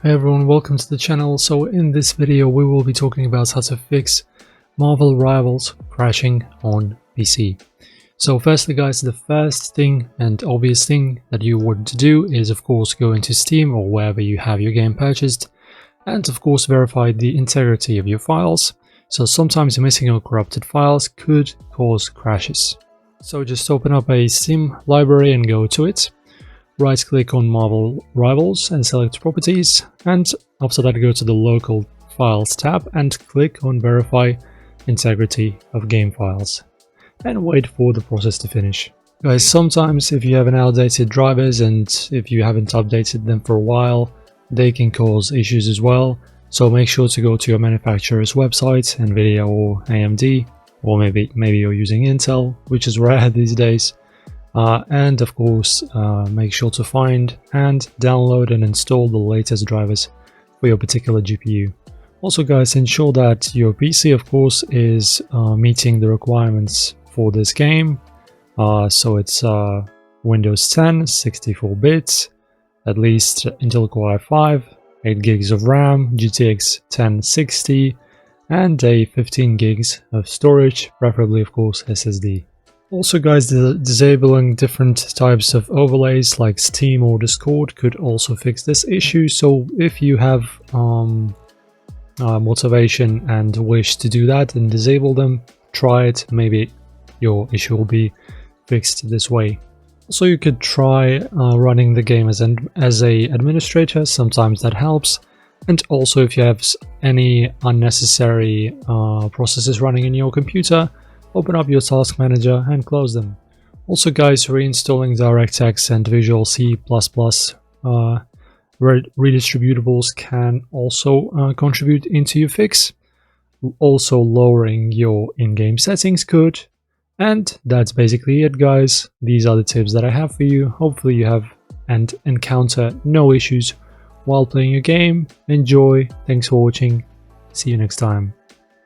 Hey everyone, welcome to the channel. So in this video we will be talking about how to fix Marvel Rivals crashing on PC. So firstly guys, the first thing and obvious thing that you want to do is of course go into Steam or wherever you have your game purchased and of course verify the integrity of your files. So sometimes missing or corrupted files could cause crashes. So just open up a Steam library and go to it. Right click on Marvel Rivals and select Properties, and after that go to the Local Files tab and click on Verify Integrity of Game Files and wait for the process to finish. Guys, sometimes if you have an outdated drivers and if you haven't updated them for a while, they can cause issues as well, so make sure to go to your manufacturer's website, Nvidia or AMD, or maybe you're using Intel, which is rare these days. And of course make sure to find and download and install the latest drivers for your particular GPU. Also guys, ensure that your PC of course is meeting the requirements for this game. So it's Windows 10, 64 bits, at least Intel Core i5, 8 gigs of RAM, GTX 1060, and a 15 gigs of storage, preferably of course SSD. Also guys, disabling different types of overlays like Steam or Discord could also fix this issue, so if you have motivation and wish to do that and disable them, try it, maybe your issue will be fixed this way. Also you could try running the game as an administrator, sometimes that helps, and also if you have any unnecessary processes running in your computer, open up your task manager and close them. Also guys, reinstalling DirectX and Visual C++ redistributables can also contribute into your fix. Also lowering your in-game settings could. And that's basically it guys. These are the tips that I have for you. Hopefully you have and encounter no issues while playing your game. Enjoy. Thanks for watching. See you next time.